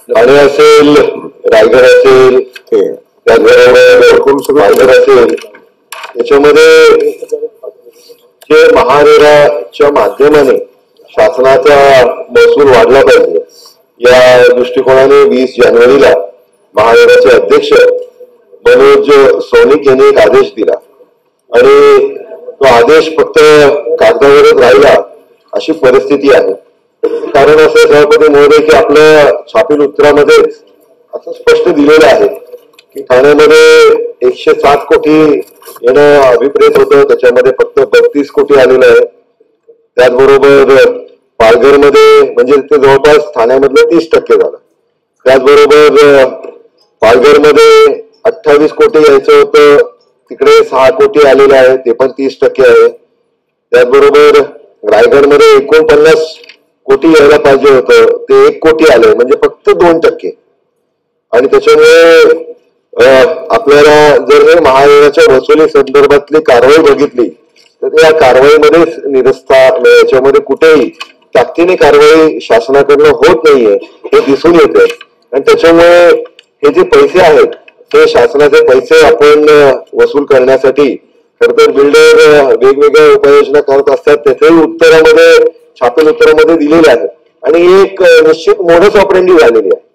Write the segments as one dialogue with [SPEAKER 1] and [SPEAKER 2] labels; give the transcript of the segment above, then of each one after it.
[SPEAKER 1] ठाणे असेल, रायगड असेल, त्याचबरोबर पालघर असेल, याच्यामध्ये जे महारेराच्या माध्यमाने शासनाचा महसूल वाढला पाहिजे या दृष्टिकोनाने 20 जानेवारीला महारेराचे अध्यक्ष मनोज सोनिक यांनी एक आदेश दिला आणि तो आदेश फक्त कागदावरच राहिला अशी परिस्थिती आहे. कारण असं सभापती महोदय की आपल्या छापील उत्तरामध्ये असं स्पष्ट दिलेलं आहे की ठाण्यामध्ये 107 कोटी येणं अभिप्रेत होतं, त्याच्यामध्ये फक्त 32 कोटी आलेलं आहे. त्याचबरोबर पालघरमध्ये म्हणजे ते जवळपास ठाण्यामधलं 30% झालं. त्याचबरोबर पालघरमध्ये 28 कोटी यायचं होतं, तिकडे 6 कोटी आलेले आहे, ते पण 30% आहे. त्याचबरोबर रायगडमध्ये 49 कोटी यायला पाहिजे होतं, ते 1 कोटी आले, म्हणजे फक्त 2%. आणि त्याच्यामुळे आपल्याला जर हे महारेराच्या वसुली संदर्भातली कारवाई बघितली तर या कारवाईमध्येच निरस्ता याच्यामध्ये कुठेही ताकदीने कारवाई शासनाकडनं होत नाहीये हे दिसून येते. आणि त्याच्यामुळे हे जे पैसे आहेत ते शासनाचे पैसे आपण वसूल करण्यासाठी खर तर बिल्डर वेगवेगळ्या उपाययोजना करत असतात, त्याच्याही उत्तरामध्ये छापील उत्तरामध्ये दिलेले आहे आणि एक निश्चित मोडस ऑपरेंडी झालेली आहे.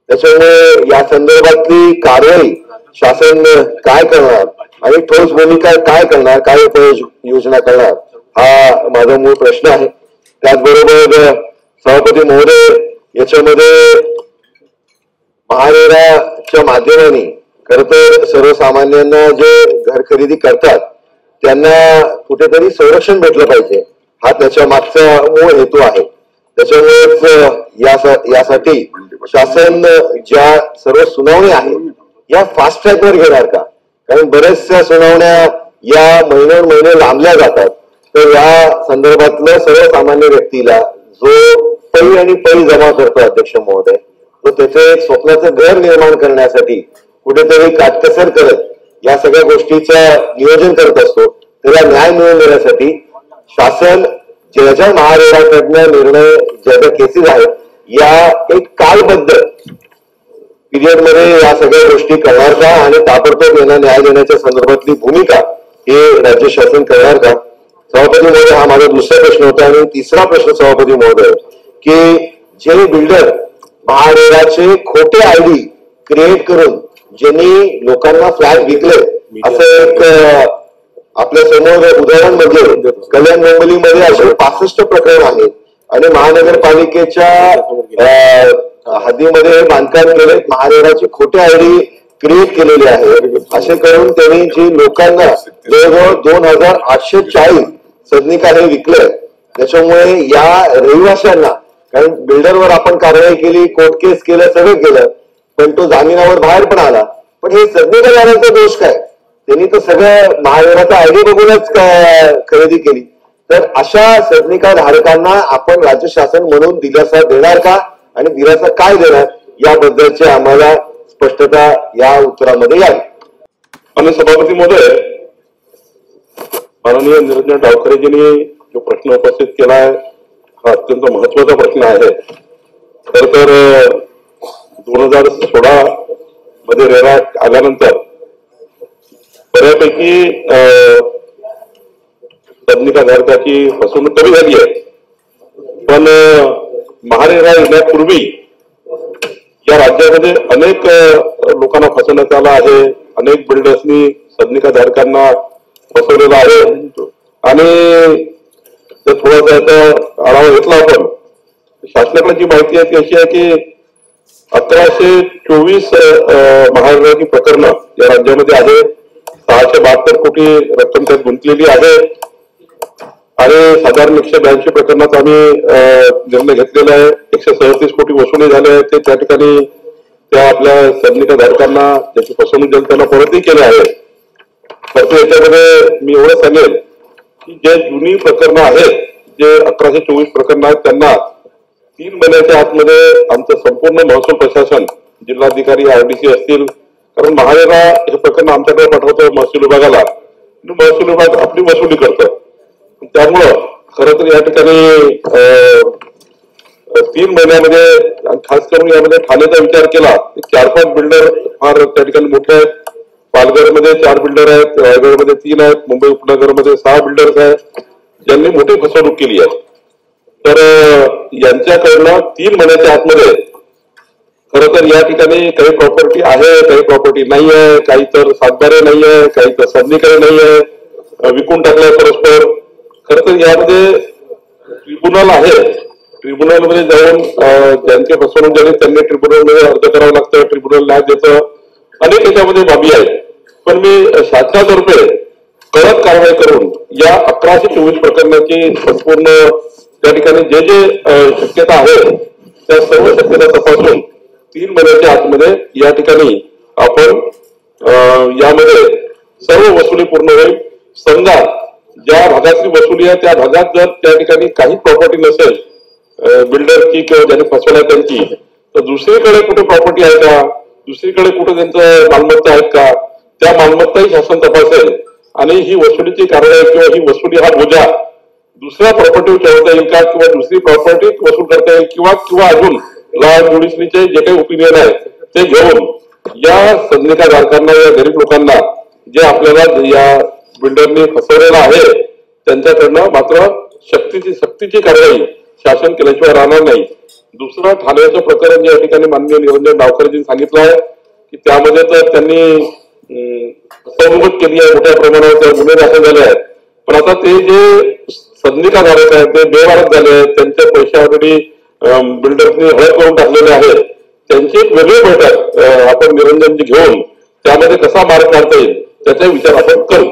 [SPEAKER 1] त्याच्यामुळे या संदर्भातली कारवाई शासन काय करणार आणि ठोस भूमिका काय करणार, काय उपाययोजना करणार, हा माझा मूळ प्रश्न आहे. त्याचबरोबर सभापती महोदय, याच्यामध्ये महारेराच्या माध्यमाने खर तर सर्वसामान्यांना जे घर खरेदी करतात त्यांना कुठेतरी संरक्षण भेटलं पाहिजे, हा त्याच्या मागचा मूळ हेतू आहे. त्याच्यामुळेच यासाठी शासन ज्या सर्व सुनावणी आहेत या फास्ट ट्रॅकवर घेणार का? कारण बऱ्याचशा सुनावण्या या महिने लांबल्या जातात. तर या संदर्भातलं सर्वसामान्य व्यक्तीला जो पै आणि पै जमा करतो अध्यक्ष महोदय, तो त्याचं एक स्वप्नाचं घर निर्माण करण्यासाठी कुठेतरी काटकसर करत या सगळ्या गोष्टीचं नियोजन करत असतो. त्याला न्याय मिळवून देण्यासाठी शासन ज्या महारेराकडनं निर्णय ज्या ज्या केसेस आहेत या एक कालबद्ध पिरियड मध्ये या सगळ्या गोष्टी करणार का आणि ताबडतोब यांना न्याय देण्याच्या संदर्भातली भूमिका हे राज्य शासन करणार का? सभापती महोदय, हा माझा दुसरा प्रश्न होता. आणि तिसरा प्रश्न सभापती महोदय की जे बिल्डर महारेराचे खोटे आयडी क्रिएट करून ज्यांनी लोकांना फ्लॅट विकले, असं एक आपल्या समोर उदाहरण म्हणजे कल्याण डोंबिवलीमध्ये असे 65 प्रकरण आहेत आणि महानगरपालिकेच्या हद्दीमध्ये बांधकाम केले, महारेराचे खोटे आयडी क्रिएट केलेले आहे. असे करून त्यांनी जी लोकांना जवळजवळ 2840 सदनिका हे विकले. त्याच्यामुळे या रहिवाशांना, कारण बिल्डरवर आपण कारवाई केली, कोर्ट केस केलं, सगळं केलं, पण तो जामिनावर बाहेर पण आला, पण हे सदनिकादारांचा दोष काय? त्यांनी तर सगळं महारेराचा आयडी बघूनच खरेदी केली. तर अशा सदनिका धारकांना आपण राज्य शासन म्हणून दिलासा देणार का आणि दिलासा काय देणार याबद्दलची आम्हाला स्पष्टता या उत्तरामध्ये यावी.
[SPEAKER 2] आणि सभापती महोदय, माननीय निरंजन डावखरेजींनी जो प्रश्न उपस्थित केला आहे हा अत्यंत महत्वाचा प्रश्न आहे. खर तर 2016 मध्ये रेरा आल्यानंतर बऱ्यापैकी सदनिकाधारकाची फसवणूक कमी झाली आहे. पण महारेरा येण्यापूर्वी या राज्यामध्ये अनेक लोकांना फसवण्यात आलं आहे. अनेक बिल्डर्सनी सदनिकाधारकांना फसवलेलं आहे. आणि जर थोडासा याचा आढावा घेतला आपण, शासनाकडे जी माहिती आहे ती अशी आहे की 1124 महारेराची प्रकरणं या राज्यामध्ये आहे. 672 कोटी रक्कम त्यात गुंतलेली आहे आणि साधारण 182 प्रकरणात आम्ही निर्णय घेतलेला आहे. 137 कोटी वसुली झाले आहे. ते त्या ठिकाणी त्या आपल्या सदनिकाधारकांना ज्याची फसवणूक झाली त्यांना परतही केले आहे. परंतु याच्यामध्ये मी एवढं सांगेल की जे जुनी प्रकरणं आहेत, जे 1124 प्रकरणं आहेत, त्यांना 3 महिन्याच्या आतमध्ये आमचं संपूर्ण महसूल प्रशासन, जिल्हाधिकारी, आरडीसी असतील, कारण महारेरा हे प्रकरण आमच्याकडे पाठवतो महसूल विभागाला आणि महसूल विभाग आपली वसुली करतं. त्यामुळं खरं तर या ठिकाणी 3 महिन्यामध्ये खास करून यामध्ये ठाण्याचा विचार केला 4-5 बिल्डर फार त्या ठिकाणी मोठे आहेत. पालघरमध्ये 4 बिल्डर आहेत, रायगडमध्ये 3 आहेत, मुंबई उपनगरमध्ये 6 बिल्डर्स आहेत ज्यांनी मोठी फसवणूक केली आहे. तर यांच्याकडनं 3 महिन्याच्या आतमध्ये खरं तर या ठिकाणी काही प्रॉपर्टी आहे, काही प्रॉपर्टी नाही आहे, काही तर सातबारे नाही आहे, काही तर संधिकारी नाही आहे, विकून टाकलाय परस्पर. खरं तर यामध्ये ट्रिब्युनल आहे, ट्रिब्युनलमध्ये जाऊन ज्यांची फसवणूक झाली त्यांनी ट्रिब्युनलमध्ये अर्ज करावा लागतं, ट्रिब्युनल न्याय देतं. अनेक याच्यामध्ये बाबी आहेत. पण मी शासनातर्फे कडक कारवाई करून या 1124 प्रकरणाची संपूर्ण त्या ठिकाणी जे जे शक्यता आहे त्या सर्व शक्यता तपासून 3 महिन्याच्या आतमध्ये या ठिकाणी आपण यामध्ये सर्व वसुली पूर्ण होईल. समजा ज्या भागातली वसुली आहे त्या भागात जर त्या ठिकाणी काही प्रॉपर्टी नसेल बिल्डरची किंवा ज्यांनी फसवल्या त्यांची, तर दुसरीकडे कुठे प्रॉपर्टी आहे का, दुसरीकडे कुठे त्यांचं मालमत्ता आहेत का, त्या मालमत्ताही शासन तपासेल आणि ही वसुलीची कारवाई किंवा ही वसुली हा बोजा दुसऱ्या प्रॉपर्टीवर ठेवता येईल का किंवा दुसरी प्रॉपर्टी वसूल करता येईल किंवा अजून लॉ ज्युडिशरीचे जे काही ओपिनियन आहे ते घेऊन या संधिकाधारकांना या गरीब लोकांना जे आपल्याला या बिल्डरनी फसवलेलं आहे त्यांच्याकडनं मात्र सक्तीची कारवाई शासन केल्याशिवाय राहणार नाही. दुसरं ठाण्याचं प्रकरण जे या ठिकाणी माननीय निरंजन डावकरजींनी सांगितलं आहे की त्यामध्ये तर त्यांनी फसवणूक केली आहे, मोठ्या प्रमाणावर गुन्हे दाखल झाले आहेत. पण आता ते जे संधिकाधारक आहेत ते बेवारस झाले आहेत, त्यांच्या पैसे ऑलरेडी बिल्डर्सनी हळद करून टाकलेले आहेत, त्यांची एक वेगळी बैठक आपण निरंजनजी घेऊन त्यामध्ये कसा मार्ग काढता येईल त्याचा विचार आपण करू.